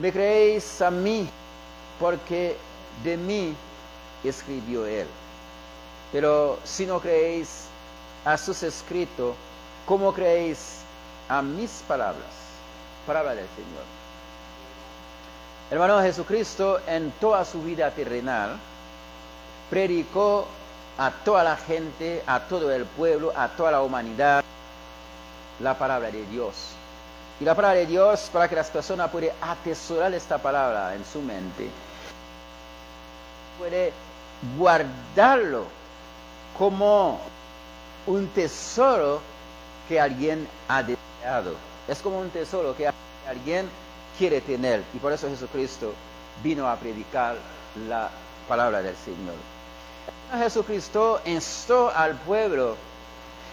Me creéis a mí, porque de mí escribió él. Pero si no creéis a sus escritos, ¿cómo creéis a mis palabras? Palabra del Señor. Hermano, Jesucristo en toda su vida terrenal predicó a toda la gente, a todo el pueblo, a toda la humanidad, la palabra de Dios. Y la palabra de Dios, para que las personas puedan atesorar esta palabra en su mente, puede guardarlo como un tesoro que alguien ha deseado. Es como un tesoro que alguien quiere tener. Y por eso Jesucristo vino a predicar la palabra del Señor. Jesucristo instó al pueblo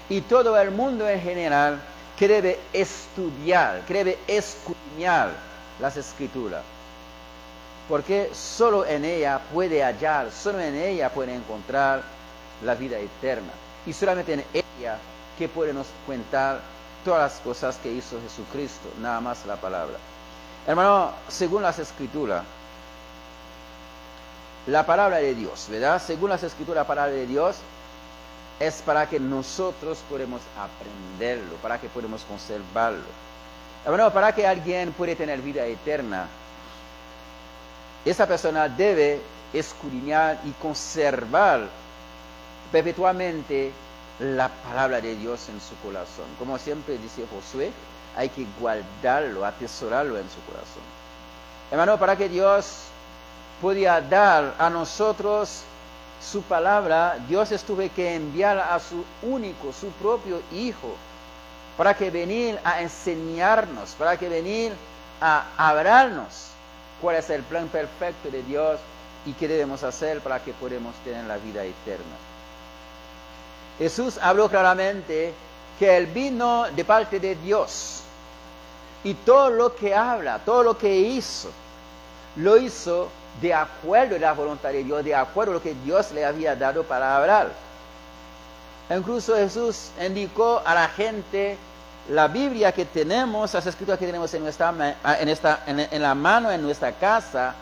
y todo el mundo en general que debe estudiar, que debe escudriñar las Escrituras. Porque solo en ella puede hallar, solo en ella puede encontrar la vida eterna. Y solamente en ella que podemos contar todas las cosas que hizo Jesucristo, nada más la palabra. Hermano, según las Escrituras, la palabra de Dios, ¿verdad? Según las Escrituras, la palabra de Dios es para que nosotros podamos aprenderlo, para que podamos conservarlo. Hermano, para que alguien pueda tener vida eterna, esa persona debe escudriñar y conservar perpetuamente la palabra de Dios en su corazón. Como siempre dice Josué, hay que guardarlo, atesorarlo en su corazón. Hermano, para que Dios pudiera dar a nosotros su palabra, Dios tuvo que enviar a su único, su propio Hijo, para que venir a enseñarnos, para que venir a hablarnos cuál es el plan perfecto de Dios y qué debemos hacer para que podamos tener la vida eterna. Jesús habló claramente que Él vino de parte de Dios y todo lo que habla, todo lo que hizo, lo hizo de acuerdo a la voluntad de Dios, de acuerdo a lo que Dios le había dado para hablar. Incluso Jesús indicó a la gente la Biblia que tenemos, las escrituras que tenemos en la mano, en nuestra casa,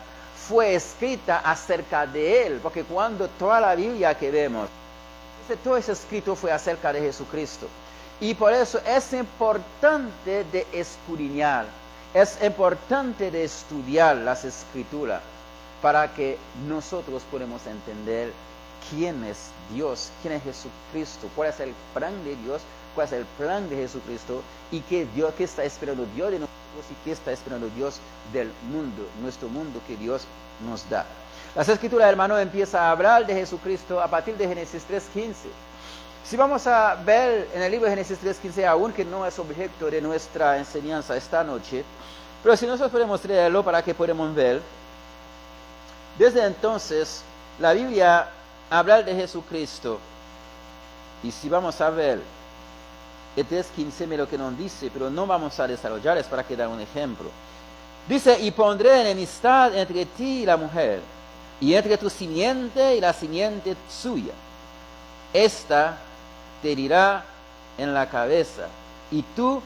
fue escrita acerca de Él, porque cuando toda la Biblia que vemos, todo ese escrito fue acerca de Jesucristo. Y por eso es importante de escudriñar, es importante de estudiar las escrituras, para que nosotros podamos entender quién es Dios, quién es Jesucristo, cuál es el plan de Dios, cuál es el plan de Jesucristo y qué está esperando Dios de nosotros y qué está esperando Dios del mundo, nuestro mundo que Dios nos da. Las Escrituras, hermano, empiezan a hablar de Jesucristo a partir de Génesis 3:15. Si vamos a ver en el libro de Génesis 3:15, aunque no es objeto de nuestra enseñanza esta noche, pero si nosotros podemos leerlo para que podamos ver. Desde entonces, la Biblia habla de Jesucristo. Y si vamos a ver, el 3:15 me lo que nos dice, pero no vamos a desarrollar, es para que dar un ejemplo. Dice, y pondré enemistad entre ti y la mujer, y entre tu simiente y la simiente suya. Esta te herirá en la cabeza, y tú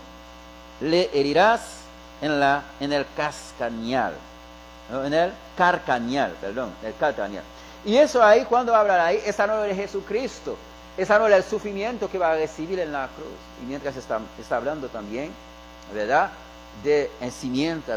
le herirás en el cascañal. En el carcañal. Y eso ahí, cuando habla ahí, esa no es de Jesucristo, esa no es el sufrimiento que va a recibir en la cruz. Y mientras está hablando también, ¿verdad?, de simiente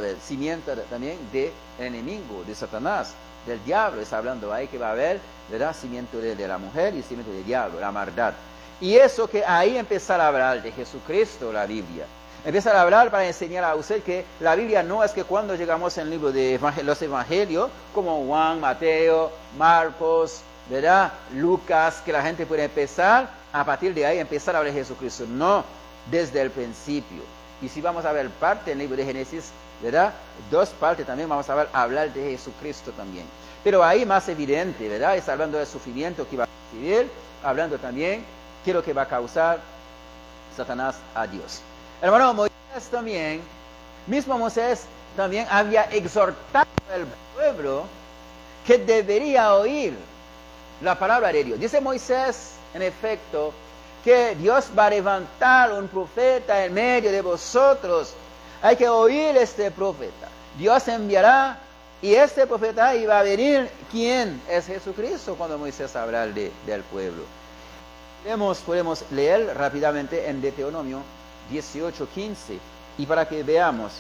también del enemigo, de Satanás, del diablo. Está hablando ahí que va a haber, ¿verdad?, simiente de la mujer y simiente del diablo, la maldad. Y eso que ahí empezar a hablar de Jesucristo, la Biblia. Empieza a hablar para enseñar a usted que la Biblia no es que cuando llegamos en el libro de los evangelios, como Juan, Mateo, Marcos, ¿verdad?, Lucas, que la gente puede empezar, a partir de ahí empezar a hablar de Jesucristo. No, desde el principio. Y si vamos a ver parte en el libro de Génesis, ¿verdad?, 2 partes también vamos a ver hablar de Jesucristo también. Pero ahí más evidente, ¿verdad?, está hablando del sufrimiento que va a recibir, hablando también qué es lo que va a causar Satanás a Dios. Hermano, Moisés también, mismo Moisés también había exhortado al pueblo que debería oír la palabra de Dios. Dice Moisés, en efecto, que Dios va a levantar un profeta en medio de vosotros. Hay que oír este profeta. Dios enviará y este profeta iba a venir. ¿Quién? Es Jesucristo cuando Moisés habla del pueblo. Podemos leer rápidamente en Deuteronomio 18:15 y para que veamos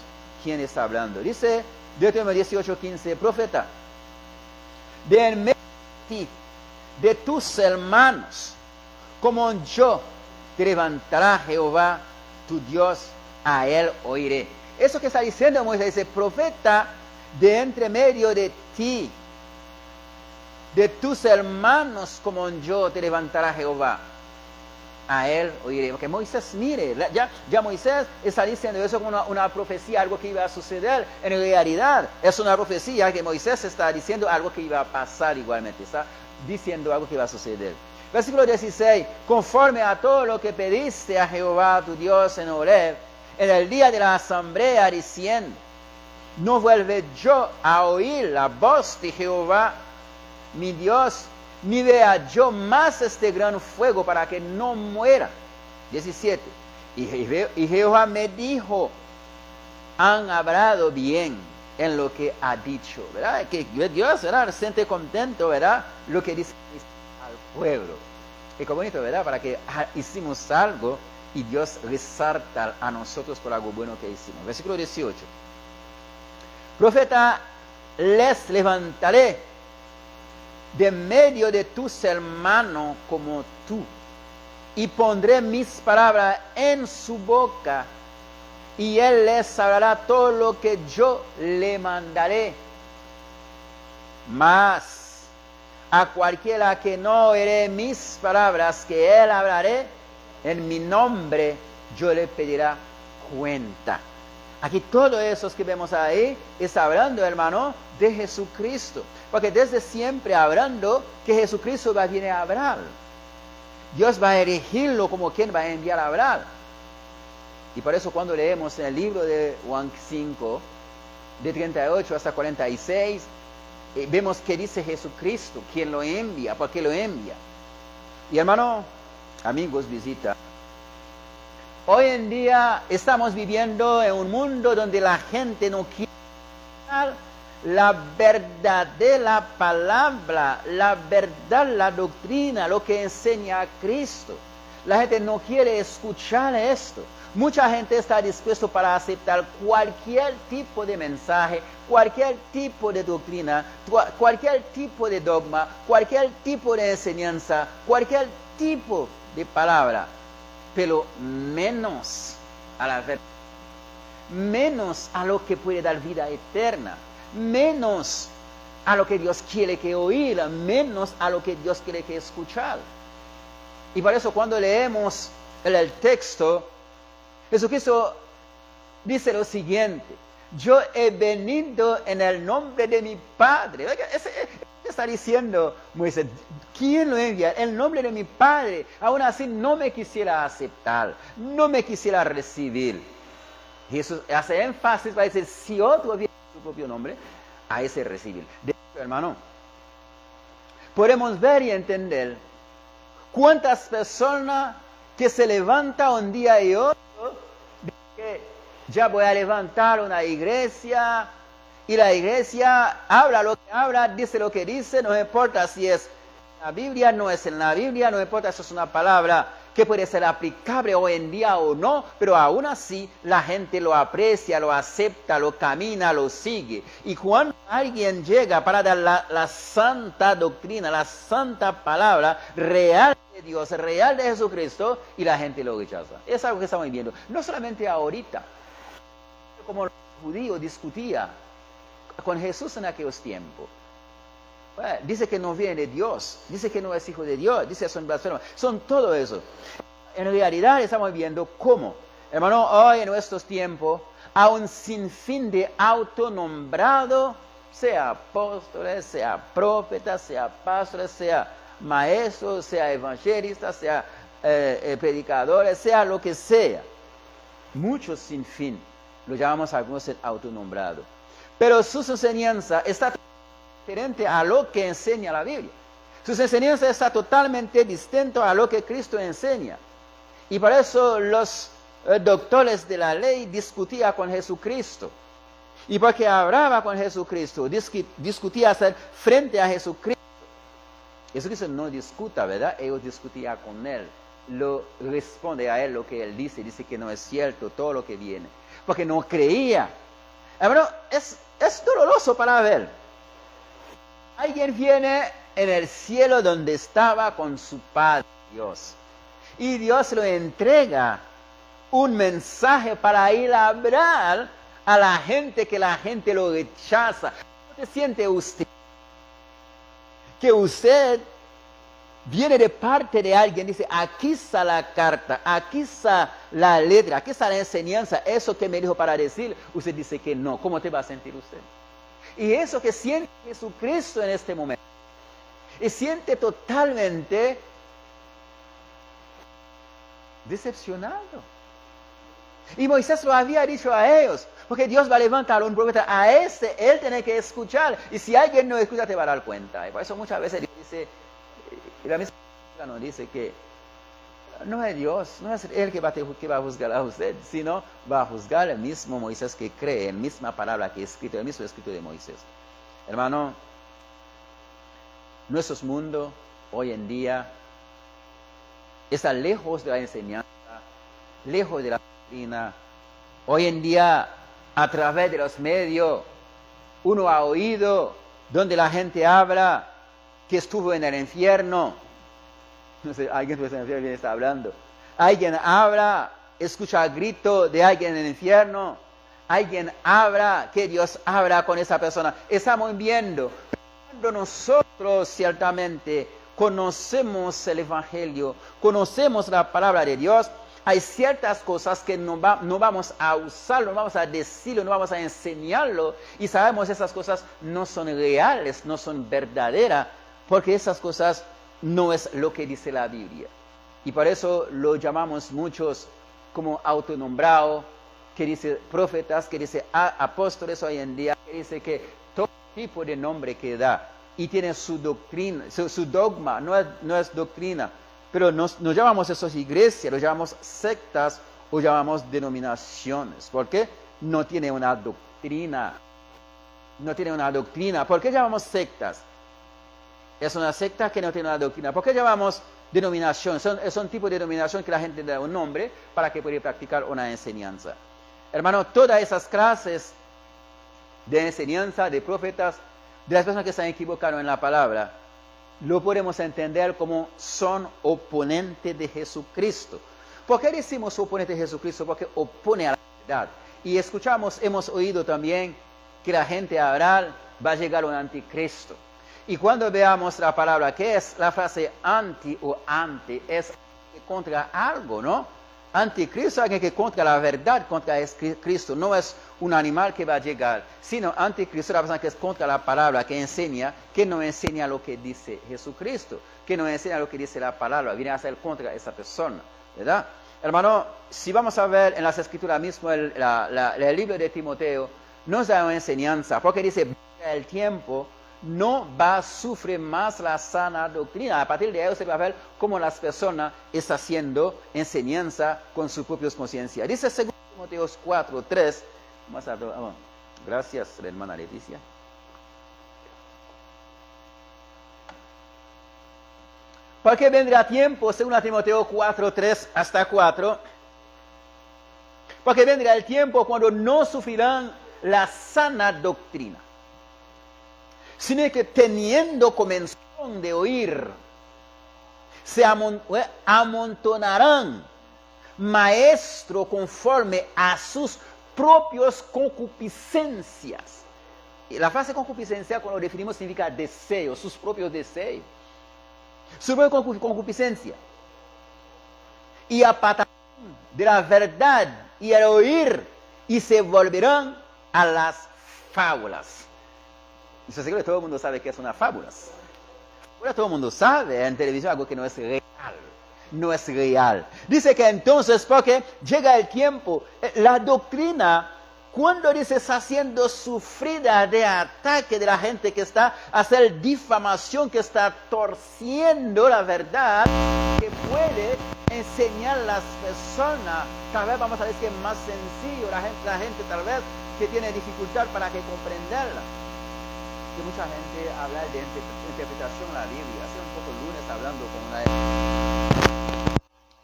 quién está hablando. Dice Deuteronomio 18:15, profeta, de en medio de ti, de tus hermanos, como yo, te levantará Jehová tu Dios, a él oiré. Eso que está diciendo Moisés, dice, profeta, de entre medio de ti, de tus hermanos, como yo, te levantará Jehová, a él oiré. Porque Moisés, mire, ya Moisés está diciendo eso como una profecía, algo que iba a suceder. En realidad es una profecía que Moisés está diciendo algo que iba a pasar igualmente, está diciendo algo que iba a suceder. Versículo 16, conforme a todo lo que pediste a Jehová tu Dios en Horeb, en el día de la asamblea, diciendo, no vuelve yo a oír la voz de Jehová mi Dios, ni vea yo más este gran fuego para que no muera. 17. Y Jehová me dijo, han hablado bien en lo que ha dicho, ¿verdad? Que Dios, ¿verdad?, se siente contento, ¿verdad?, lo que dice al pueblo. Y qué bonito, ¿verdad?, para que hicimos algo y Dios resalta a nosotros por algo bueno que hicimos. Versículo 18. Profeta, les levantaré de medio de tus hermanos como tú, y pondré mis palabras en su boca, y él les hablará todo lo que yo le mandaré. Mas a cualquiera que no oiré mis palabras que él hablaré en mi nombre, yo le pedirá cuenta. Aquí todo eso que vemos ahí está hablando, hermano, de Jesucristo. Porque desde siempre hablando que Jesucristo va a venir a hablar. Dios va a elegirlo como quien va a enviar a hablar. Y por eso cuando leemos en el libro de Juan 5, de 38 hasta 46, vemos que dice Jesucristo, quien lo envía, por qué lo envía. Y hermano, amigos, visita. Hoy en día estamos viviendo en un mundo donde la gente no quiere la verdadera palabra, la verdad, la doctrina, lo que enseña a Cristo. La gente no quiere escuchar esto. Mucha gente está dispuesta para aceptar cualquier tipo de mensaje, cualquier tipo de doctrina, cualquier tipo de dogma, cualquier tipo de enseñanza, cualquier tipo de palabra, pero menos a la verdad, menos a lo que puede dar vida eterna, menos a lo que Dios quiere que oír, menos a lo que Dios quiere que escuchar. Y por eso cuando leemos el texto, Jesucristo dice lo siguiente: yo he venido en el nombre de mi Padre. Está diciendo Moisés, ¿quién lo envía? El nombre de mi Padre. Aún así no me quisiera aceptar, no me quisiera recibir. Jesús hace énfasis para decir, si otro viene en su propio nombre, a ese recibir. De hecho, hermano, podemos ver y entender cuántas personas que se levantan un día y otro, que ya voy a levantar una iglesia, y la iglesia habla lo que habla, dice lo que dice, no importa si es en la Biblia, no es en la Biblia, no importa si es una palabra que puede ser aplicable hoy en día o no, pero aún así la gente lo aprecia, lo acepta, lo camina, lo sigue. Y cuando alguien llega para dar la santa doctrina, la santa palabra real de Dios, real de Jesucristo, y la gente lo rechaza. Es algo que estamos viendo. No solamente ahorita, como los judíos discutían con Jesús en aquellos tiempos. Bueno, dice que no viene de Dios, dice que no es hijo de Dios, dice que son blasfemos, son todo eso. En realidad estamos viendo cómo, hermano, hoy en nuestros tiempos, a un sinfín de autonombrados, sea apóstoles, sea profetas, sea pastores, sea maestros, sea evangelistas, sea predicadores, sea lo que sea. Muchos sin fin, lo llamamos algunos autonombrados. Pero su enseñanza está diferente a lo que enseña la Biblia. Su enseñanza está totalmente distinta a lo que Cristo enseña. Y por eso los doctores de la ley discutían con Jesucristo. Y porque hablaba con Jesucristo, discutía hacer frente a Jesucristo. Jesucristo no discuta, ¿verdad? Ellos discutían con él. Lo responde a él lo que él dice que no es cierto todo lo que viene. Porque no creía. Hermano, es doloroso para ver. Alguien viene en el cielo donde estaba con su Padre Dios. Y Dios le entrega un mensaje para ir a hablar a la gente que la gente lo rechaza. ¿Cómo se siente usted? Que usted viene de parte de alguien, dice, aquí está la carta, aquí está la letra, aquí está la enseñanza, eso que me dijo para decir, usted dice que no. ¿Cómo te va a sentir usted? Y eso que siente Jesucristo en este momento, y siente totalmente decepcionado. Y Moisés lo había dicho a ellos, porque Dios va a levantar a un profeta, a ese él tiene que escuchar, y si alguien no escucha te va a dar cuenta. Y por eso muchas veces dice, y la misma nos dice que no es Dios, no es Él que va a juzgar a usted, sino va a juzgar el mismo Moisés que cree, en la misma palabra que es escrito, el mismo escrito de Moisés. Hermano, nuestro mundo hoy en día está lejos de la enseñanza, lejos de la doctrina. Hoy en día, a través de los medios, uno ha oído donde la gente habla que estuvo en el infierno. No sé, alguien estuvo en el infierno está hablando. Alguien habla, escucha el grito de alguien en el infierno. Alguien habla, que Dios habla con esa persona. Estamos viendo. Cuando nosotros ciertamente conocemos el Evangelio, conocemos la palabra de Dios, hay ciertas cosas que no vamos a usarlo, no vamos a decirlo, no vamos a enseñarlo, y sabemos que esas cosas no son reales, no son verdaderas, porque esas cosas no es lo que dice la Biblia. Y por eso lo llamamos muchos como autonombrados, que dice profetas, que dice apóstoles hoy en día, que dice que todo tipo de nombre que da, y tiene su doctrina, su dogma, no es doctrina, pero nos llamamos esas iglesias, lo llamamos sectas o llamamos denominaciones, porque no tiene una doctrina. No tiene una doctrina. ¿Por qué llamamos sectas? Es una secta que no tiene una doctrina. ¿Por qué llamamos denominación? Es un tipo de denominación que la gente da un nombre para que pueda practicar una enseñanza. Hermano, todas esas clases de enseñanza, de profetas, de las personas que se han equivocado en la palabra, lo podemos entender como son oponentes de Jesucristo. ¿Por qué decimos oponente de Jesucristo? Porque opone a la verdad. Y hemos oído también que la gente hablar va a llegar un anticristo. Y cuando veamos la palabra, ¿qué es la frase anti o ante? Es contra algo, ¿no? Anticristo es alguien que contra la verdad, contra Cristo. No es un animal que va a llegar, sino anticristo es la persona que es contra la palabra, que enseña, que no enseña lo que dice Jesucristo, que no enseña lo que dice la palabra, viene a ser contra esa persona, ¿verdad? Hermano, si vamos a ver en las escrituras mismo el libro de Timoteo, nos da una enseñanza, porque dice, el tiempo no va a sufrir más la sana doctrina. A partir de ahí se va a ver cómo las personas están haciendo enseñanza con sus propias conciencias. Dice 2 Timoteo 4:3. Gracias, la hermana Leticia. Porque vendrá tiempo, 2 Timoteo 4:3 hasta 4. Porque vendrá el tiempo cuando no sufrirán la sana doctrina, sino que teniendo comezón de oír, se amontonarán maestros conforme a sus propias concupiscencias. Y la frase concupiscencia, cuando lo definimos, significa deseo, sus propios deseos. Su propia concupiscencia. Y apartarán de la verdad y al oír, y se volverán a las fábulas. Y seguro que todo el mundo sabe que es una fábula. Ahora todo el mundo sabe en televisión algo que no es real. No es real. Dice que entonces, porque llega el tiempo, la doctrina, cuando dice está siendo sufrida de ataque de la gente que está haciendo difamación, que está torciendo la verdad, que puede enseñar a las personas, tal vez vamos a decir más sencillo, la gente tal vez que tiene dificultad para que comprenderla. Que mucha gente habla de interpretación de la Biblia. Hace un poco lunes hablando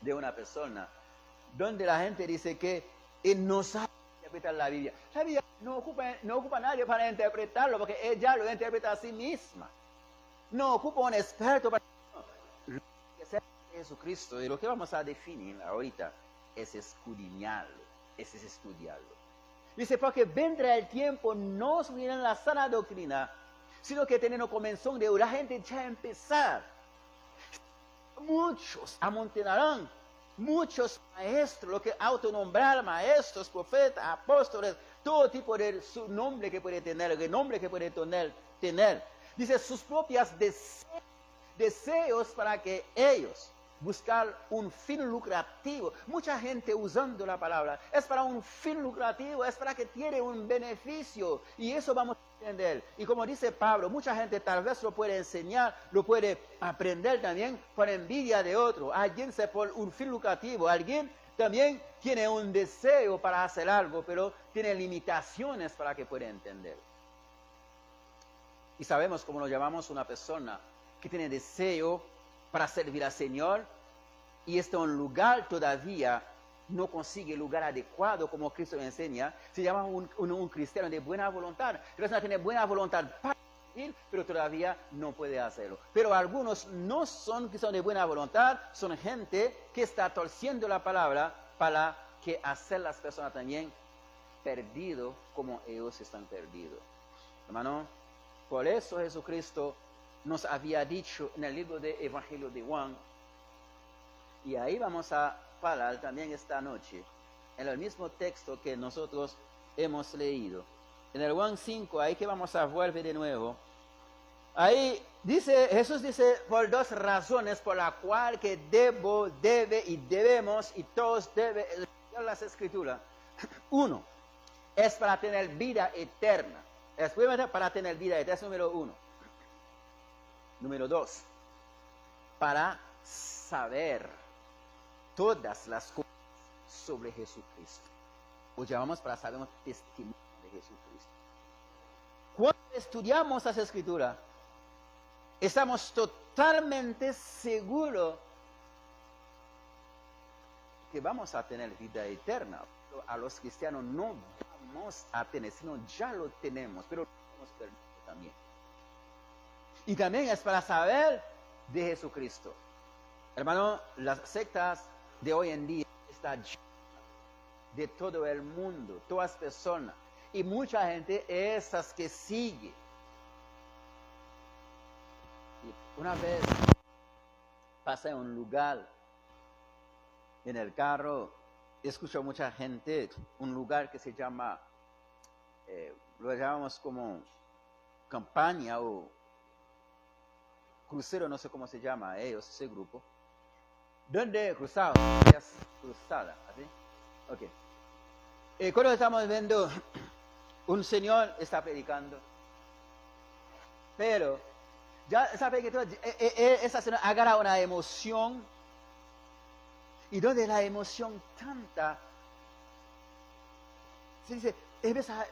de una persona, donde la gente dice que él no sabe interpretar la Biblia. La Biblia no ocupa a nadie para interpretarlo, porque ella lo interpreta a sí misma. No ocupa un experto para... Lo que sea Jesucristo, y lo que vamos a definir ahorita es escudriñarlo, es estudiarlo. Dice, porque vendrá el tiempo, no subirán la sana doctrina, sino que teniendo comenzón de la gente ya empezar. Muchos amontonarán, muchos maestros, lo que autonombrar maestros, profetas, apóstoles, todo tipo de su nombre que puede tener, el nombre que puede tener. Dice, sus propias deseos para que ellos buscar un fin lucrativo. Mucha gente usando la palabra es para un fin lucrativo, es para que tiene un beneficio, y eso vamos a entender. Y como dice Pablo, mucha gente tal vez lo puede enseñar, lo puede aprender también por envidia de otro. Alguien se por un fin lucrativo, alguien también tiene un deseo para hacer algo, pero tiene limitaciones para que pueda entender. Y sabemos cómo lo llamamos una persona que tiene deseo para servir al Señor, y está en un lugar todavía no consigue el lugar adecuado como Cristo le enseña. Se llama un cristiano de buena voluntad. La persona tiene buena voluntad para servir, pero todavía no puede hacerlo. Pero algunos no son cristianos de buena voluntad, son gente que está torciendo la palabra para que hacer las personas también perdidos como ellos están perdidos. Hermano, por eso Jesucristo nos había dicho en el libro de Evangelio de Juan, y ahí vamos a parar también esta noche, en el mismo texto que nosotros hemos leído. En el Juan 5, ahí que vamos a volver de nuevo. Ahí Jesús dice, por dos razones por la cual que debe y debemos, y todos deben estudiar las Escrituras. Uno, es para tener vida eterna. Es para tener vida eterna, es número uno. Número dos, para saber todas las cosas sobre Jesucristo. O llamamos para saber un testimonio de Jesucristo. Cuando estudiamos las Escrituras, estamos totalmente seguros que vamos a tener vida eterna. A los cristianos no vamos a tener, sino ya lo tenemos, pero lo hemos perdido también. Y también es para saber de Jesucristo. Hermano, las sectas de hoy en día están llenas de todo el mundo, todas personas, y mucha gente esas que sigue. Y una vez pasé en un lugar en el carro, escucho a mucha gente, un lugar que se llama, lo llamamos como campaña o crucero, no sé cómo se llama ellos, ese grupo, donde cruzada, ¿así? Ok. Cuando estamos viendo, un señor está predicando, pero ya sabe que esa señora agarra una emoción, y donde la emoción tanta, se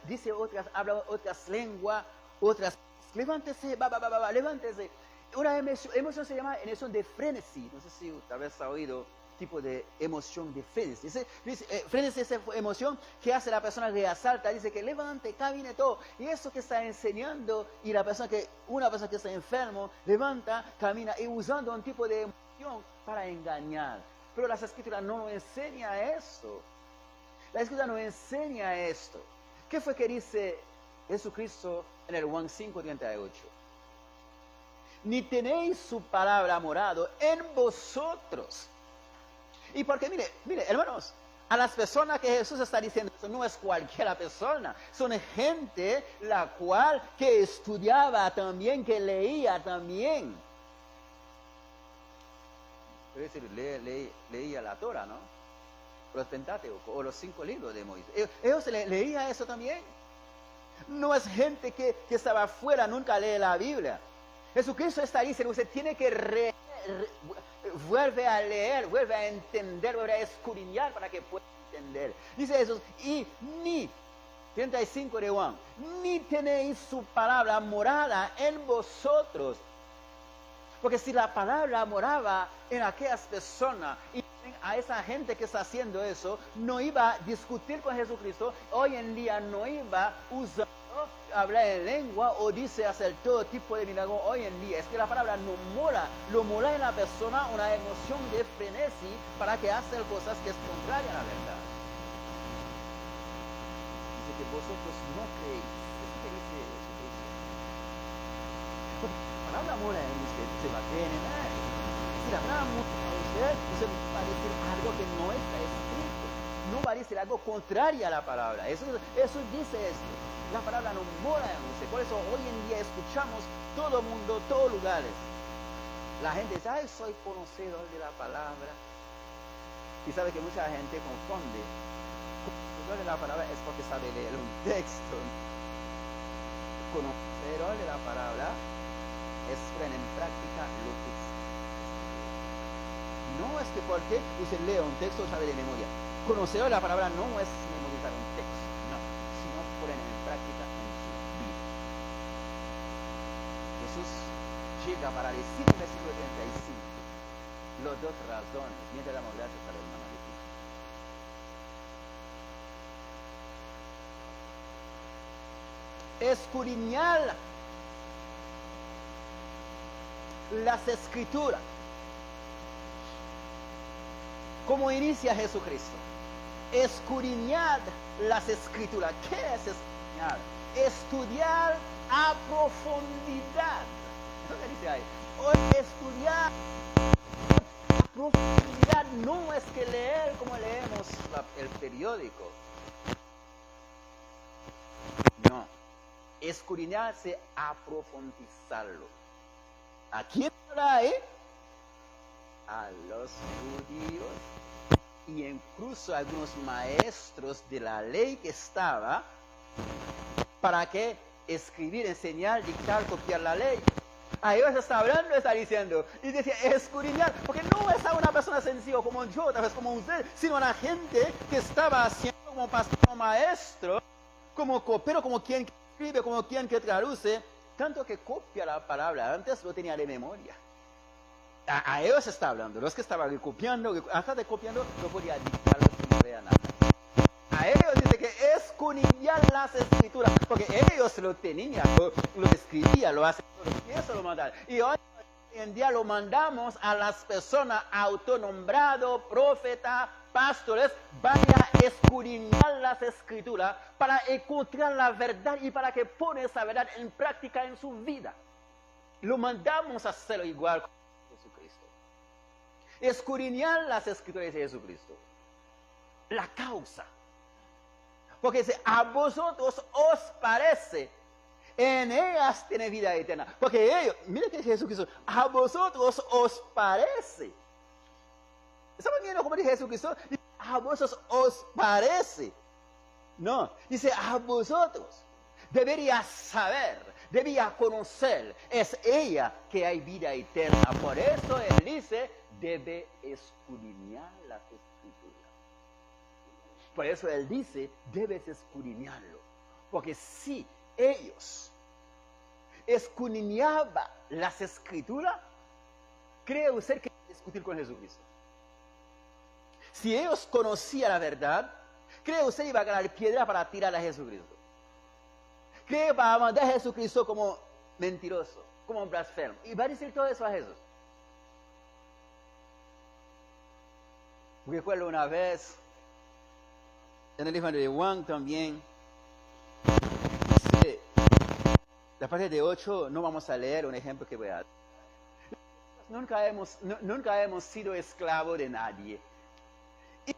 dice otras, habla otras lenguas, otras, levántese, levántese. Una emoción se llama emoción de frenesí. No sé si tal vez ha oído tipo de emoción de frenesí. Frenesí es esa emoción que hace la persona que asalta, dice que levante, camine todo. Y eso que está enseñando, y una persona que está enfermo, levanta, camina, y usando un tipo de emoción para engañar. Pero las Escrituras no nos enseña eso. La Escritura no enseña esto. ¿Qué fue que dice Jesucristo en el Juan 5:38? Ni tenéis su palabra morado en vosotros. Y porque mire, hermanos, a las personas que Jesús está diciendo, eso no es cualquier persona, son gente la cual que estudiaba también, que leía también. Es decir, leía la Torah, ¿no? Los Pentateucos o los 5 libros de Moisés. Ellos leían eso también. No es gente que estaba afuera, nunca lee la Biblia. Jesucristo está diciendo, usted tiene que vuelve a leer, vuelve a entender, vuelve a escudriñar para que pueda entender. Dice Jesús, y ni 35 de Juan. Ni tenéis su palabra morada en vosotros. Porque si la palabra moraba en aquellas personas y a esa gente que está haciendo eso, no iba a discutir con Jesucristo, hoy en día no iba a usar, hablar en lengua o dice hacer todo tipo de milagros hoy en día. Es que la palabra no mora, lo mora en la persona una emoción de frenesí para que haga cosas que es contraria a la verdad. Dice que vosotros no creéis. Eso que dice Jesucristo. La palabra mora en usted, se va a creer en él. Si la palabra mora en usted va a decir algo que no está escrito. No va a decir algo contrario a la palabra. Eso dice esto. La palabra no mora en usted. Por eso hoy en día escuchamos todo mundo, todos lugares. La gente dice, ay, soy conocedor de la palabra. Y sabe que mucha gente confunde. Conocedor de la palabra es porque sabe leer un texto. Conocedor de la palabra es poner en práctica lo que es. No es que porque usted lee un texto sabe de memoria. Conocedor de la palabra no es memorizar un texto, no, sino poner en práctica en su vida. Jesús llega para decir en el versículo 35 las dos razones, mientras damos gracias a la hermana Leticia. Escudriñar las escrituras. Como inicia Jesucristo. Escudriñar las escrituras. ¿Qué es escudriñar? Estudiar a profundidad. ¿Qué dice ahí? Estudiar a profundidad no es que leer como leemos el periódico. No. Escudriñarse a profundizarlo. ¿A quién trae? A los judíos y incluso a algunos maestros de la ley que estaba para que escribir, enseñar, dictar, copiar la ley. A ellos está hablando, está diciendo, y decía escudriñar, porque no es a una persona sencilla como yo, tal vez como usted, sino a la gente que estaba haciendo como pastor, como maestro, como copero, como quien que escribe, como quien que traduce, tanto que copia la palabra, antes lo tenía de memoria. A ellos está hablando, los que estaban copiando, hasta de copiando, no podía dictarlo sin no vea nada. A ellos dice que escudriñar las escrituras, porque ellos lo tenían, lo escribían, lo hacían, y eso lo mandaban. Y hoy en día lo mandamos a las personas autonombrados, profetas, pastores, vaya a escudriñar las escrituras para encontrar la verdad y para que pone esa verdad en práctica en su vida. Lo mandamos a hacerlo igual con Jesucristo. Escudriñar las escrituras de Jesucristo. La causa. Porque dice, a vosotros os parece, en ellas tiene vida eterna. Porque ellos, mire que Jesucristo, a vosotros os parece. ¿Estamos viendo cómo dice Jesucristo? A vosotros os parece. No, dice a vosotros. Debería saber, debía conocer, es ella que hay vida eterna. Por eso él dice, debe escudriñar las escrituras. Por eso él dice, debes escudriñarlo. Porque si ellos escudriñaban las escrituras, ¿cree usted que discutir con Jesucristo? Si ellos conocían la verdad, ¿cree usted iba a ganar piedra para tirar a Jesucristo? ¿Cree que va a mandar a Jesucristo como mentiroso, como blasfemo? Y va a decir todo eso a Jesús. Recuerdo una vez, en el libro de Juan también, dice, la parte de 8, no vamos a leer un ejemplo que voy a dar. Nunca hemos sido esclavos de nadie. Y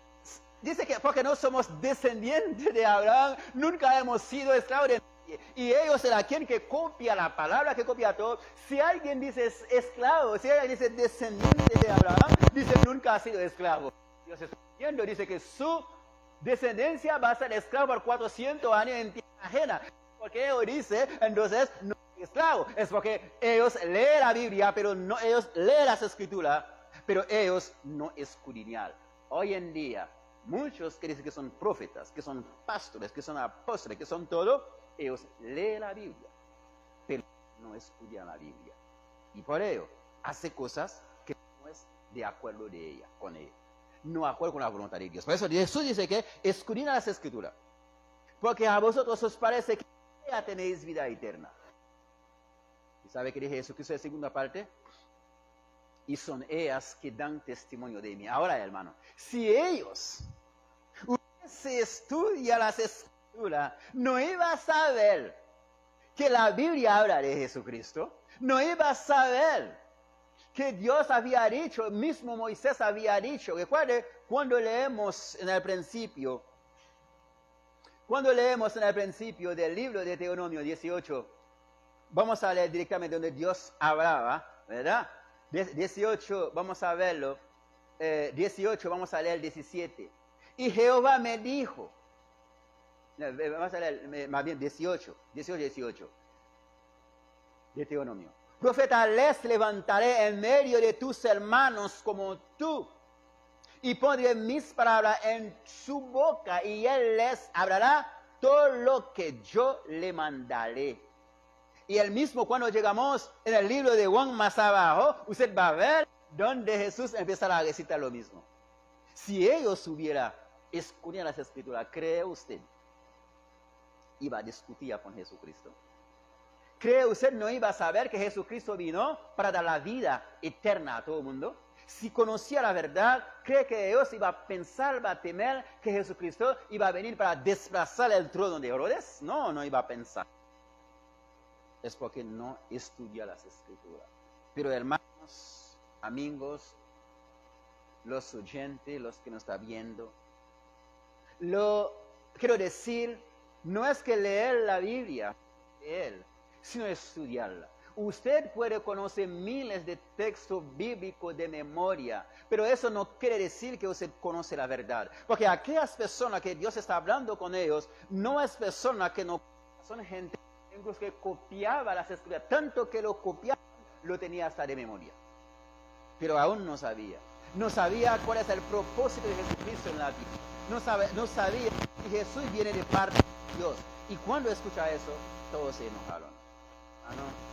dice que porque no somos descendientes de Abraham, nunca hemos sido esclavos de nadie. Y ellos serán quien que copia la palabra, que copia todo. Si alguien dice esclavo, si alguien dice descendiente de Abraham, dice nunca ha sido esclavo. Dios está diciendo, dice que su descendencia va a ser esclavo por 400 años en tierra ajena. Porque ellos dicen, entonces, no es esclavo. Es porque ellos leen la Biblia, pero no, ellos leen las escrituras, pero ellos no escudriñan. Hoy en día, muchos que dicen que son profetas, que son pastores, que son apóstoles, que son todo, ellos leen la Biblia, pero no estudian la Biblia. Y por ello, hace cosas que no es de acuerdo de ella, con ella. No de acuerdo con la voluntad de Dios. Por eso Jesús dice que escudriñad las Escrituras. Porque a vosotros os parece que ya tenéis vida eterna. ¿Y sabe qué dice Jesucristo en la segunda parte? Y son ellas que dan testimonio de mí. Ahora, hermano, si ellos se estudia las Escrituras, no iba a saber que la Biblia habla de Jesucristo, no iba a saber que Dios había dicho, el mismo Moisés había dicho. Recuerde, cuando leemos en el principio del libro de Deuteronomio 18, vamos a leer directamente donde Dios hablaba, ¿verdad? 18, vamos a verlo. 18, vamos a leer 17. Y Jehová me dijo, vamos a leer más bien 18. De Deuteronomio. Profeta les levantaré en medio de tus hermanos como tú, y pondré mis palabras en su boca, y él les hablará todo lo que yo le mandaré. Y el mismo, cuando llegamos en el libro de Juan más abajo, usted va a ver donde Jesús empezará a recitar lo mismo. Si ellos hubieran escudriñado las Escrituras, ¿cree usted iba a discutir con Jesucristo? ¿Cree usted no iba a saber que Jesucristo vino para dar la vida eterna a todo el mundo? Si conocía la verdad, ¿cree que ellos iba a pensar, va a temer que Jesucristo iba a venir para desplazar el trono de Herodes? No, no iba a pensar. Es porque no estudia las Escrituras. Pero hermanos, amigos, los oyentes, los que nos están viendo, quiero decir, no es que leer la Biblia de él, sino estudiarla. Usted puede conocer miles de textos bíblicos de memoria, pero eso no quiere decir que usted conoce la verdad. Porque aquellas personas que Dios está hablando con ellos, no es personas que no, son gente incluso que copiaba las Escrituras, tanto que lo copiaba, lo tenía hasta de memoria. Pero aún no sabía cuál es el propósito de Jesucristo en la vida. No sabía que Jesús viene de parte de Dios. Y cuando escucha eso, todos se enojaron. No.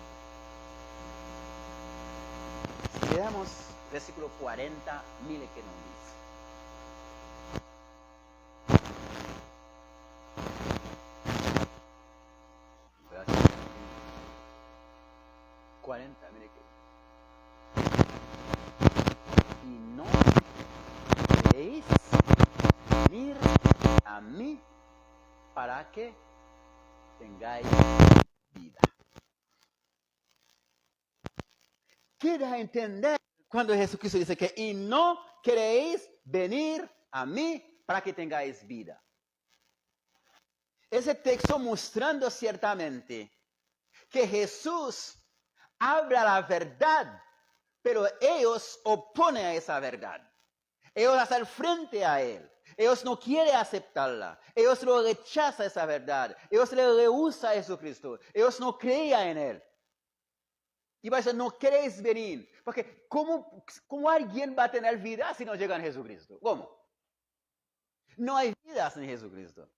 Si leemos versículo 40, mire que nos dice. 40, mire que. Y no queréis venir a mí para que tengáis vida. Queda a entender cuando Jesucristo dice que y no queréis venir a mí para que tengáis vida. Ese texto mostrando ciertamente que Jesús habla la verdad, pero ellos oponen a esa verdad. Ellos hacen frente a él. Ellos no quieren aceptarla. Ellos lo rechazan esa verdad. Ellos le rehusan a Jesucristo. Ellos no creían en él. Y va a decir, no queréis venir. Porque ¿cómo alguien va a tener vida si no llega en Jesucristo? ¿Cómo? No hay vida sin Jesucristo.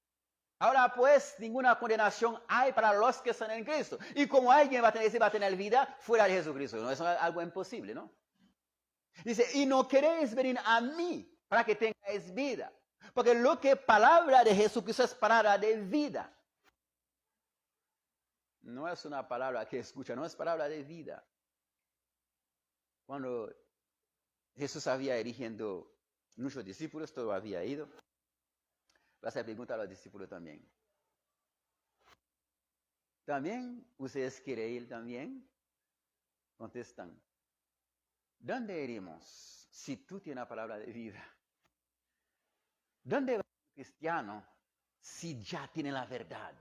Ahora pues, ninguna condenación hay para los que están en Cristo. Y como alguien va a tener vida fuera de Jesucristo. No es algo imposible, ¿no? Dice, y no queréis venir a mí para que tengáis vida. Porque lo que palabra de Jesucristo es palabra de vida. No es una palabra que escucha, no es palabra de vida. Cuando Jesús había eligiendo muchos discípulos, todo había ido. Va a hacer pregunta a los discípulos también. ¿También ustedes quieren ir también? Contestan. ¿Dónde iremos si tú tienes la palabra de vida? ¿Dónde va un cristiano si ya tiene la verdad?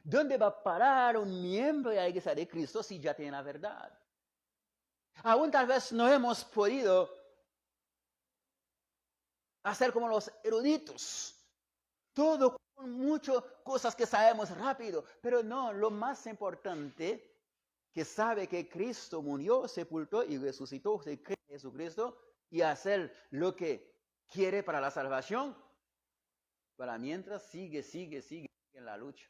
¿Dónde va a parar un miembro de la iglesia de Cristo si ya tiene la verdad? Aún tal vez no hemos podido hacer como los eruditos. Todo con muchas cosas que sabemos rápido. Pero no, lo más importante que sabe que Cristo murió, sepultó y resucitó, se cree en Jesucristo y hacer lo que quiere para la salvación, para mientras sigue en la lucha.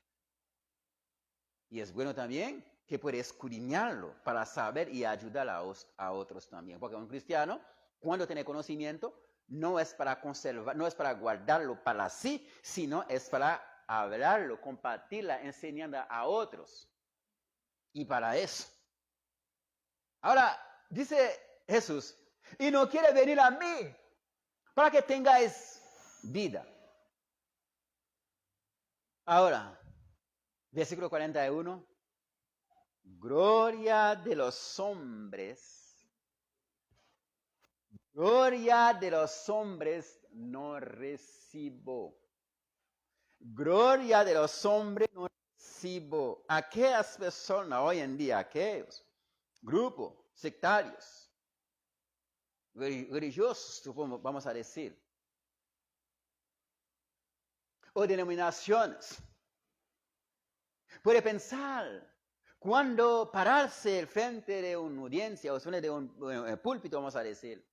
Y es bueno también que puede escudriñarlo para saber y ayudar a otros también. Porque un cristiano, cuando tiene conocimiento, no es para conservar, no es para guardarlo para sí, sino es para hablarlo, compartirla, enseñando a otros. Y para eso. Ahora, dice Jesús, y no quiere venir a mí para que tengáis vida. Ahora, versículo 41. Gloria de los hombres no recibo. Gloria de los hombres no recibo. Aquellas personas hoy en día, aquellos grupos sectarios, religiosos, vamos a decir, o denominaciones, puede pensar, cuando pararse al frente de una audiencia o frente de un púlpito, vamos a decir,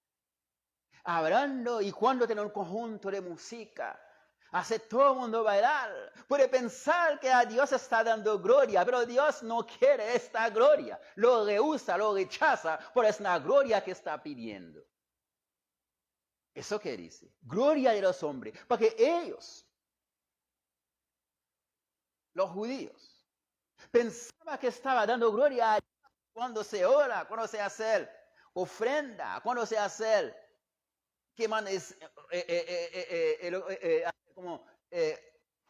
hablando y cuando tiene un conjunto de música, hace todo el mundo bailar, puede pensar que a Dios está dando gloria, pero Dios no quiere esta gloria, lo rehúsa, lo rechaza, por es una gloria que está pidiendo. ¿Eso qué dice? Gloria de los hombres, porque ellos, los judíos, pensaba que estaba dando gloria a Dios cuando se ora, cuando se hace ofrenda, cuando se hace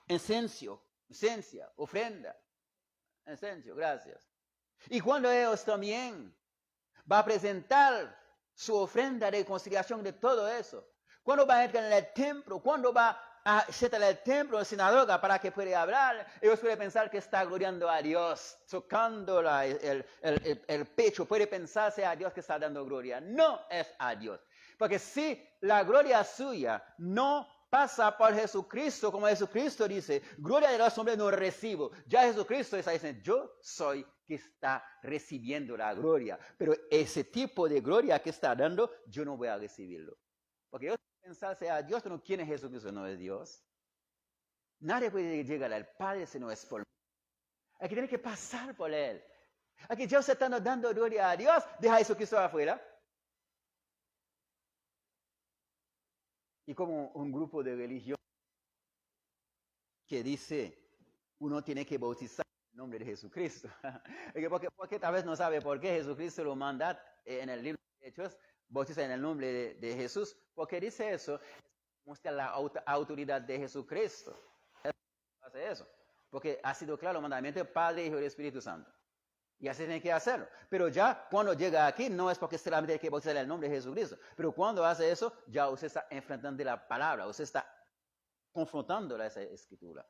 esencia, ofrenda, esencio, gracias. Y cuando ellos también va a presentar su ofrenda de conciliación de todo eso, cuando va a entrar en el templo, cuando va a sentar en el templo, en la sinagoga, para que pueda hablar, ellos pueden pensar que está gloriando a Dios, tocando el pecho, puede pensarse a Dios que está dando gloria. No es a Dios. Porque si la gloria suya no pasa por Jesucristo, como Jesucristo dice, gloria de los hombres no recibo. Ya Jesucristo está diciendo, yo soy que está recibiendo la gloria. Pero ese tipo de gloria que está dando, yo no voy a recibirlo. Porque yo pensarse a Dios, pero ¿quién es Jesucristo? No es Dios. Nadie puede llegar al Padre si no es por mí. Hay que tener que pasar por Él. Aquí Dios está dando gloria a Dios, deja a Jesucristo afuera. Y como un grupo de religión que dice, uno tiene que bautizar en el nombre de Jesucristo. porque tal vez no sabe por qué Jesucristo lo manda en el libro de Hechos, bautiza en el nombre de Jesús. Porque dice eso, muestra la autoridad de Jesucristo. Hace eso. Porque ha sido claro el mandamiento Padre, Hijo y Espíritu Santo. Y así tiene que hacerlo. Pero ya cuando llega aquí, no es porque solamente hay que bautizar en el nombre de Jesucristo. Pero cuando hace eso, ya usted está enfrentando la palabra. Usted está confrontando esa escritura.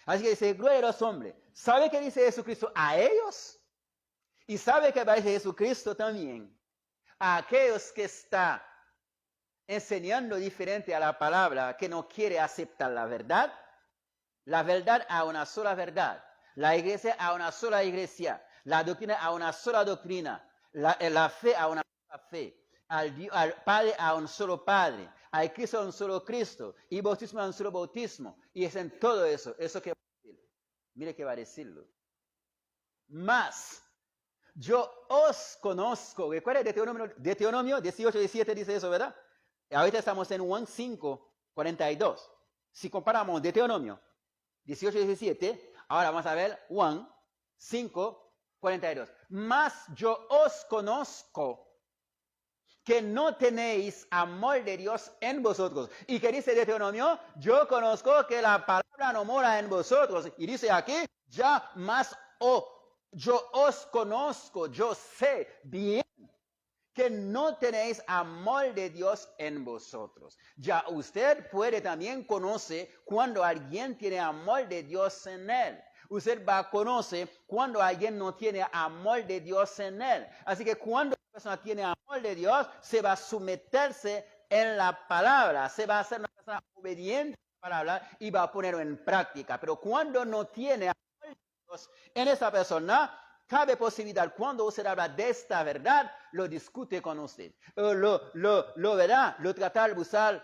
Así que dice, gloria a los hombres. ¿Sabe qué dice Jesucristo a ellos? Y sabe que va a decir Jesucristo también a aquellos que están enseñando diferente a la palabra, que no quiere aceptar la verdad a una sola verdad, la iglesia a una sola iglesia, la doctrina a una sola doctrina, la fe a una sola fe, al Padre a un solo Padre, al Cristo a un solo Cristo, y bautismo a un solo bautismo, y es en todo eso que va a decir. Mire que va a decirlo. Mas, yo os conozco. ¿Recuerda Deuteronomio 18:17 dice eso, verdad? Y ahorita estamos en Juan 5:42. Si comparamos Deuteronomio 18:17, ahora vamos a ver Juan 5:42. Mas yo os conozco que no tenéis amor de Dios en vosotros. ¿Y qué dice Deuteronomio? Yo conozco que la palabra no mora en vosotros. Y dice aquí, ya más yo os conozco, yo sé bien que no tenéis amor de Dios en vosotros. Ya usted puede también conocer cuando alguien tiene amor de Dios en él. Usted va a conocer cuando alguien no tiene amor de Dios en él. Así que cuando una persona tiene amor de Dios, se va a someterse en la palabra, se va a hacer una persona obediente a la palabra y va a ponerlo en práctica. Pero cuando no tiene amor de Dios en esa persona, cabe posibilidad, cuando usted habla de esta verdad, lo discute con usted. Lo verá, lo trata de buscar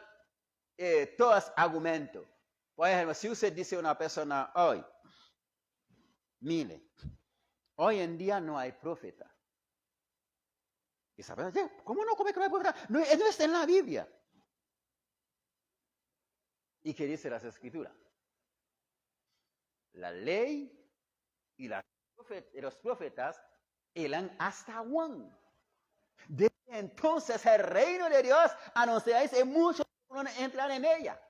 todos argumentos. Por ejemplo, si usted dice a una persona hoy, mire, hoy en día no hay profeta. Y sabe, ¿cómo no? ¿Cómo que no hay profeta? No, no está en la Biblia. ¿Y qué dice las Escrituras? La ley y los profetas eran hasta Juan. Desde entonces el reino de Dios anunciáis y muchos no entran en ella.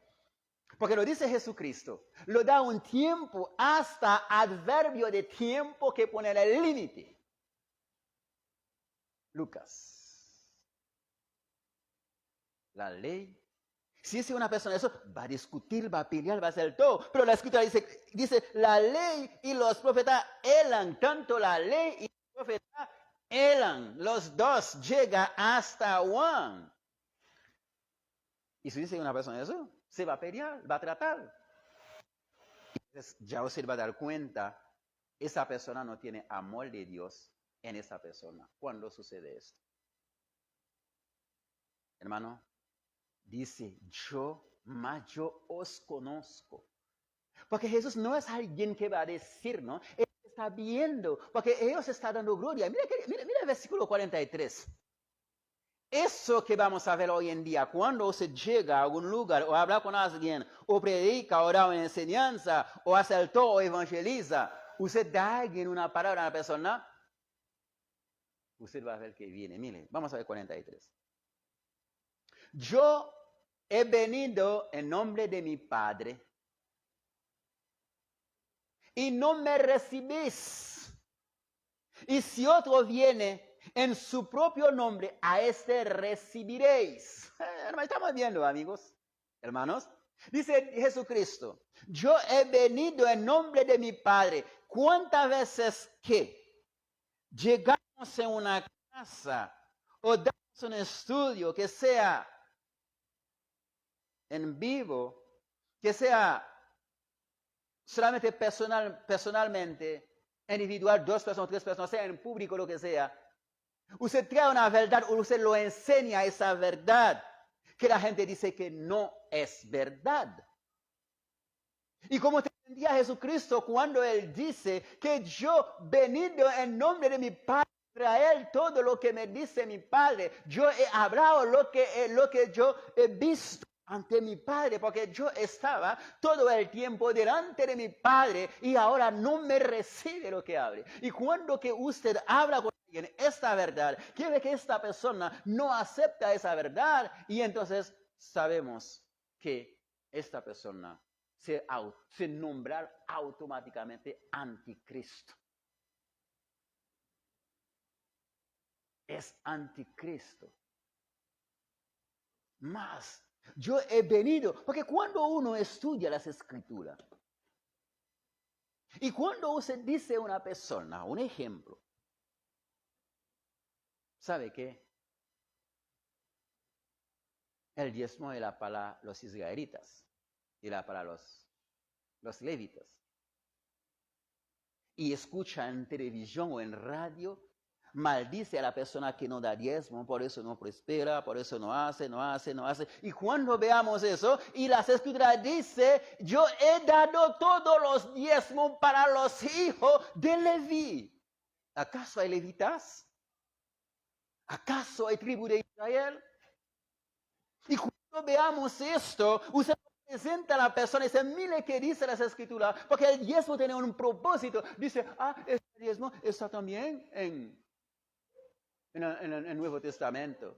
Porque lo dice Jesucristo. Lo da un tiempo hasta adverbio de tiempo que pone el límite. Lucas. La ley. Si es una persona eso, va a discutir, va a pelear, va a hacer todo. Pero la escritura dice, la ley y los profetas eran, tanto la ley y los profetas eran, los dos llega hasta Juan. Y si dice una persona eso, se va a pelear, va a tratar. Entonces ya usted va a dar cuenta, esa persona no tiene amor de Dios en esa persona. ¿Cuándo sucede esto? Hermano, dice, yo os conozco. Porque Jesús no es alguien que va a decir, ¿no? Él está viendo, porque ellos están dando gloria. Mira el versículo 43. Eso que vamos a ver hoy en día, cuando usted llega a algún lugar o habla con alguien, o predica, o da una enseñanza, o hace todo, o evangeliza, usted da a alguien una palabra a la persona, usted va a ver que viene. Mire, vamos a ver 43. Yo he venido en nombre de mi Padre y no me recibís. Y si otro viene en su propio nombre, a este recibiréis. Estamos viendo, amigos, hermanos. Dice Jesucristo, yo he venido en nombre de mi Padre. ¿Cuántas veces que llegamos a una casa o damos un estudio que sea en vivo, que sea solamente personalmente, individual, 2 personas, 3 personas, sea en público, lo que sea, usted trae una verdad, usted lo enseña esa verdad, que la gente dice que no es verdad. Y como te entendía Jesucristo cuando Él dice que yo venido en nombre de mi Padre, traer todo lo que me dice mi Padre, yo he hablado lo que yo he visto ante mi Padre, porque yo estaba todo el tiempo delante de mi Padre y ahora no me recibe lo que hable. Y cuando que usted habla con alguien esta verdad, quiere que esta persona no acepta esa verdad y entonces sabemos que esta persona se nombra automáticamente anticristo. Es anticristo. Más. Yo he venido, porque cuando uno estudia las escrituras, y cuando usted dice a una persona, un ejemplo, ¿sabe qué? El diezmo era para los israelitas, era para los levitas. Y escucha en televisión o en radio, maldice a la persona que no da diezmo, por eso no prospera, por eso no hace. Y cuando veamos eso, y las escrituras dice, yo he dado todos los diezmos para los hijos de Leví. ¿Acaso hay levitas? ¿Acaso hay tribu de Israel? Y cuando veamos esto, usted presenta a la persona y dice, mire qué dice las escrituras, porque el diezmo tiene un propósito. Dice, este diezmo está también en el Nuevo Testamento.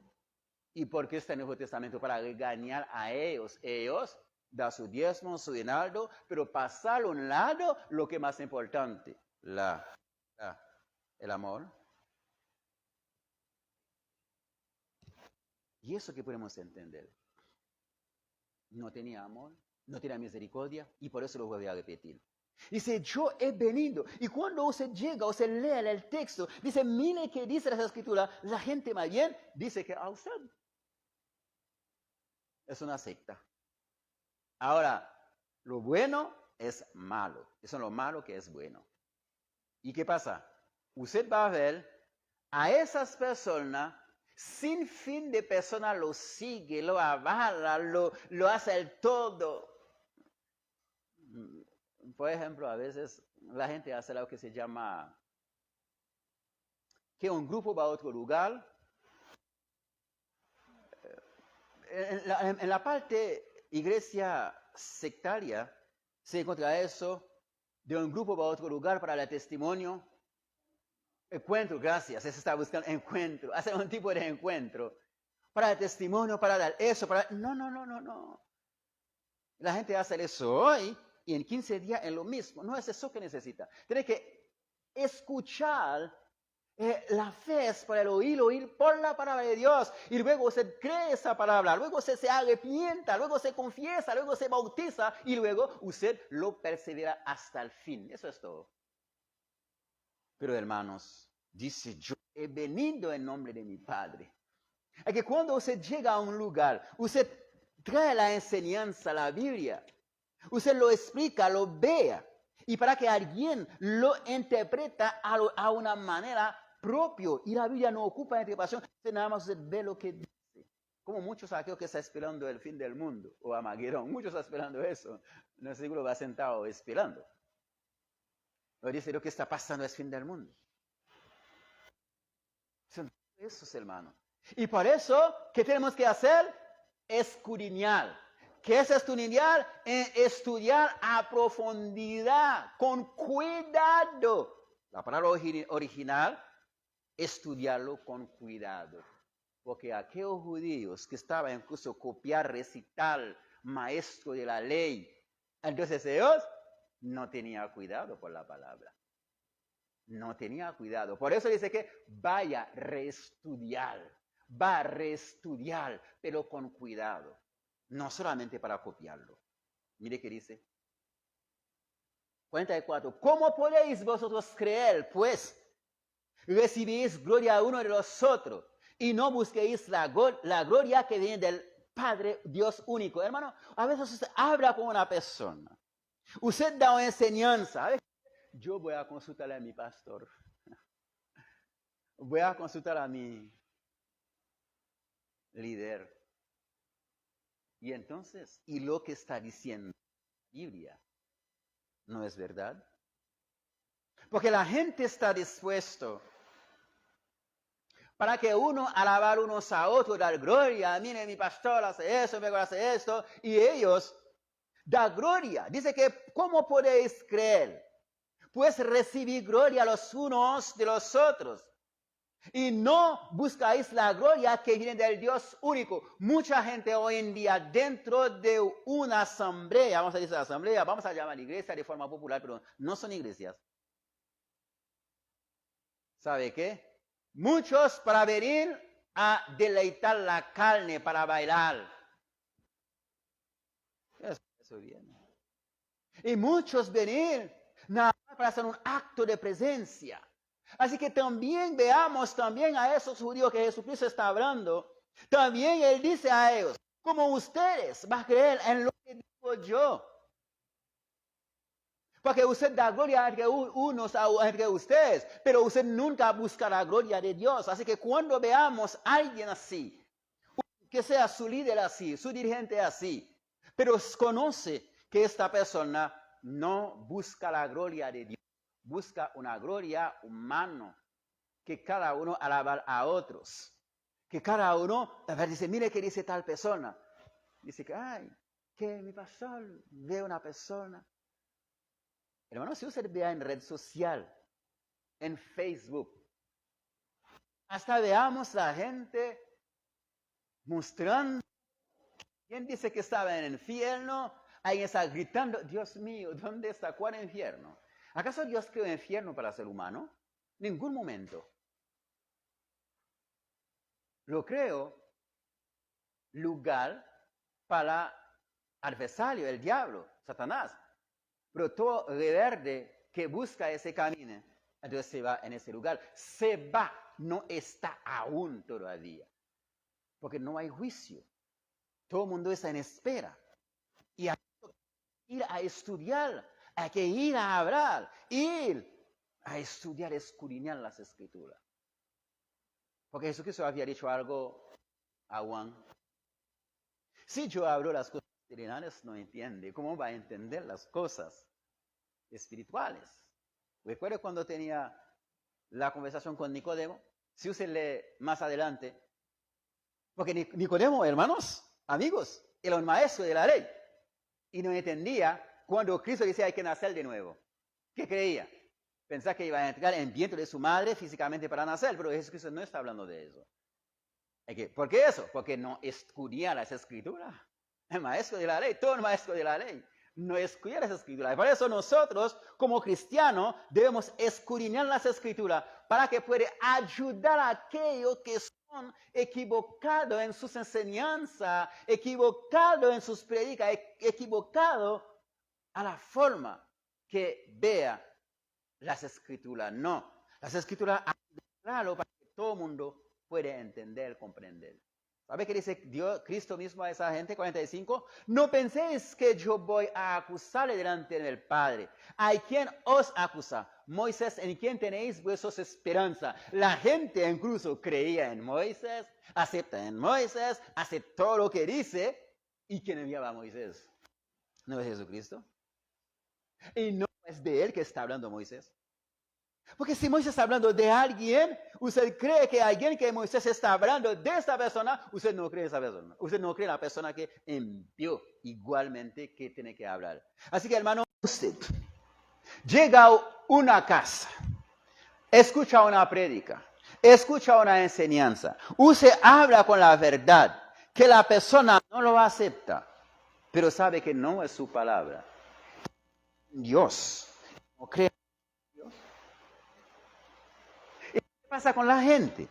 ¿Y por qué está en el Nuevo Testamento? Para regañar a ellos. Ellos dan su diezmo, su dinardo, pero pasar a un lado lo que es más importante, el amor. Y eso que podemos entender. No tenía amor, no tenía misericordia, y por eso lo voy a repetir. Dice, yo he venido. Y cuando usted llega, usted lee el texto, dice, mire que dice la escritura, la gente más bien dice que a usted es una secta. Ahora, lo bueno es malo. Eso es lo malo que es bueno. ¿Y qué pasa? Usted va a ver a esas personas Sin fin de personas lo sigue, lo avala, lo hace el todo. Por ejemplo, a veces la gente hace lo que se llama que un grupo va a otro lugar. En la parte iglesia sectaria se encuentra eso, de un grupo va a otro lugar para el testimonio. Encuentro, gracias, eso está buscando encuentro, hacer un tipo de encuentro. Para el testimonio, para dar eso, para... No. La gente hace eso hoy y en 15 días es lo mismo. No es eso que necesita. Tiene que escuchar. La fe es para el oír por la palabra de Dios. Y luego usted cree esa palabra, luego usted se arrepienta, luego se confiesa, luego se bautiza y luego usted lo persevera hasta el fin. Eso es todo. Pero hermanos, dice, yo he venido en nombre de mi Padre. Es que cuando usted llega a un lugar, usted trae la enseñanza, la Biblia, usted lo explica, lo vea, y para que alguien lo interpreta a una manera propio, y la Biblia no ocupa interpretación, usted nada más usted ve lo que dice. Como muchos aquellos que están esperando el fin del mundo, o Armagedón, muchos están esperando eso, no seguro va sentado esperando. Pero dice, lo que está pasando es fin del mundo. Son esos, hermanos. Y por eso, ¿qué tenemos que hacer? Escudriñar. ¿Qué es estudiar? Estudiar a profundidad, con cuidado. La palabra original, estudiarlo con cuidado. Porque aquellos judíos que estaban incluso copiar, recitar, maestro de la ley, entonces ellos no tenían cuidado por la palabra. No tenía cuidado. Por eso dice que vaya a reestudiar. Va a reestudiar, pero con cuidado. No solamente para copiarlo. Mire qué dice. 44. ¿Cómo podéis vosotros creer, pues? Recibís gloria a uno de los otros y no busquéis la gloria que viene del Padre Dios único. Hermano, a veces usted habla con una persona. Usted da una enseñanza. Yo voy a consultar a mi pastor. Voy a consultar a mi líder. Y entonces, ¿y lo que está diciendo la Biblia no es verdad? Porque la gente está dispuesto para que uno alabar unos a otros, dar gloria. Mire, mi pastor hace eso, mi pastor hace esto. Y ellos dan gloria. Dice que, ¿cómo podéis creer? Pues recibir gloria los unos de los otros. Y no buscáis la gloria que viene del Dios único. Mucha gente hoy en día dentro de una asamblea, vamos a decir asamblea, vamos a llamar iglesia de forma popular, pero no son iglesias. ¿Sabe qué? Muchos para venir a deleitar la carne, para bailar. Eso viene. Y muchos venir nada más para hacer un acto de presencia. Así que también veamos también a esos judíos que Jesucristo está hablando. También Él dice a ellos, como ustedes van a creer en lo que digo yo. Porque usted da gloria entre unos entre ustedes, pero usted nunca busca la gloria de Dios. Así que cuando veamos a alguien así, que sea su líder así, su dirigente así, pero conoce que esta persona no busca la gloria de Dios, busca una gloria humana, que cada uno alabar a otros, que cada uno, a ver, dice, mire qué dice tal persona, dice que, ay, que mi pastor ve una persona. Hermano, si usted vea en red social, en Facebook, hasta veamos la gente mostrando, ¿quién dice que estaba en el infierno? Alguien está gritando, Dios mío, ¿dónde está? ¿Cuál infierno? ¿Acaso Dios creó infierno para el ser humano? Ningún momento. Lo creo lugar para adversario, el diablo, Satanás. Pero todo rebelde que busca ese camino, entonces se va en ese lugar. Se va, no está aún todavía. Porque no hay juicio. Todo el mundo está en espera. Y hay que ir a estudiar, hay que ir a hablar, ir a estudiar, escudriñar las Escrituras. Porque Jesucristo había dicho algo a Juan. Si yo hablo las cosas terrenales, no entiende. ¿Cómo va a entender las cosas espirituales? Recuerda cuando tenía la conversación con Nicodemo. Si usted lee más adelante, porque Nicodemo, hermanos, amigos, era un maestro de la ley. Y no entendía cuando Cristo decía hay que nacer de nuevo. ¿Qué creía? Pensaba que iba a entrar en el vientre de su madre físicamente para nacer, pero Jesucristo no está hablando de eso. ¿Por qué eso? Porque no escudriña las escrituras. El maestro de la ley, todo el maestro de la ley, no escudriña las escrituras. Y por eso nosotros, como cristianos, debemos escudriñar las escrituras para que pueda ayudar a aquellos que son equivocados en sus enseñanzas, equivocados en sus predicas, equivocados a la forma que vea las escrituras. No, las escrituras han claro para que todo el mundo pueda entender, comprender. ¿Sabe qué dice Dios, Cristo mismo a esa gente? 45. No penséis que yo voy a acusarle delante del Padre. ¿Hay quien os acusa? Moisés, en quien tenéis vuestros esperanza. La gente incluso creía en Moisés, acepta en Moisés, hace todo lo que dice. ¿Y quién enviaba a Moisés? ¿No es Jesucristo? Y no es de él que está hablando Moisés. Porque si Moisés está hablando de alguien, usted cree que alguien que Moisés está hablando de esta persona, usted no cree esa persona. Usted no cree la persona que envió igualmente que tiene que hablar. Así que hermano, usted llega a una casa, escucha una prédica, escucha una enseñanza, usted habla con la verdad, que la persona no lo acepta, pero sabe que no es su palabra. Dios no cree. ¿Qué pasa con la gente?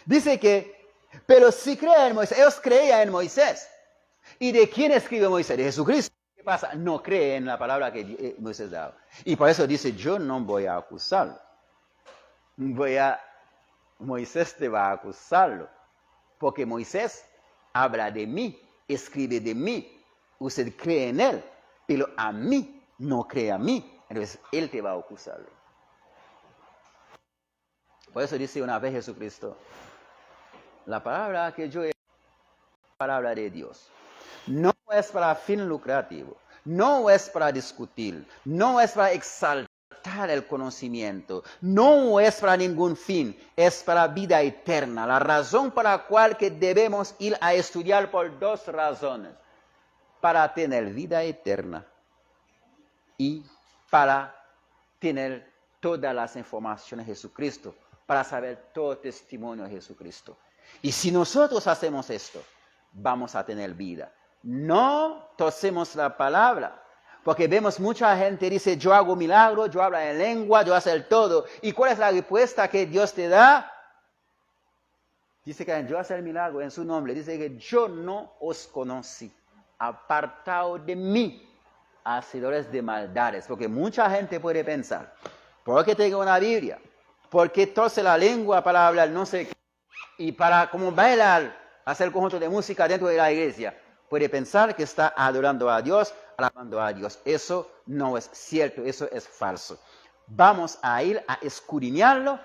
Dice que, pero si creen en Moisés, ellos creían en Moisés. ¿Y de quién escribe Moisés? De Jesucristo. ¿Qué pasa? No cree en la palabra que Moisés daba. Y por eso dice, yo no voy a acusarlo. Moisés te va a acusarlo. Porque Moisés habla de mí, escribe de mí. Usted cree en él, pero a mí no cree a mí. Entonces, él te va a acusarlo. Por eso dice una vez Jesucristo, la palabra que yo he es la palabra de Dios. No es para fin lucrativo, no es para discutir, no es para exaltar el conocimiento, no es para ningún fin, es para vida eterna. La razón para la cual que debemos ir a estudiar por dos razones. Para tener vida eterna y para tener todas las informaciones de Jesucristo. Para saber todo testimonio de Jesucristo. Y si nosotros hacemos esto, vamos a tener vida. No tosemos la palabra, porque vemos mucha gente dice, yo hago milagros, yo hablo en lengua, yo hago el todo. ¿Y cuál es la respuesta que Dios te da? Dice que yo hago el milagro en su nombre. Dice que yo no os conocí, apartado de mí, hacedores de maldades. Porque mucha gente puede pensar, porque tengo una Biblia, porque tose la lengua para hablar no sé qué, y para como bailar, hacer conjunto de música dentro de la iglesia, puede pensar que está adorando a Dios, alabando a Dios. Eso no es cierto, eso es falso. Vamos a ir a escudriñarlo,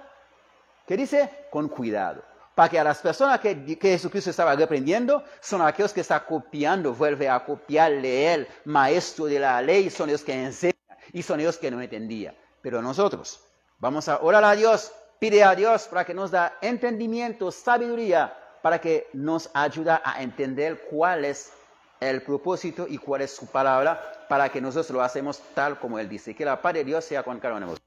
¿qué dice? Con cuidado. Para que a las personas que Jesucristo estaba reprendiendo, son aquellos que están copiando, vuelve a copiarle él, maestro de la ley, son ellos que enseñan, y son ellos que no entendían. Pero nosotros, vamos a orar a Dios, pide a Dios para que nos da entendimiento, sabiduría, para que nos ayude a entender cuál es el propósito y cuál es su palabra, para que nosotros lo hacemos tal como Él dice. Que la paz de Dios sea con cada uno de nosotros.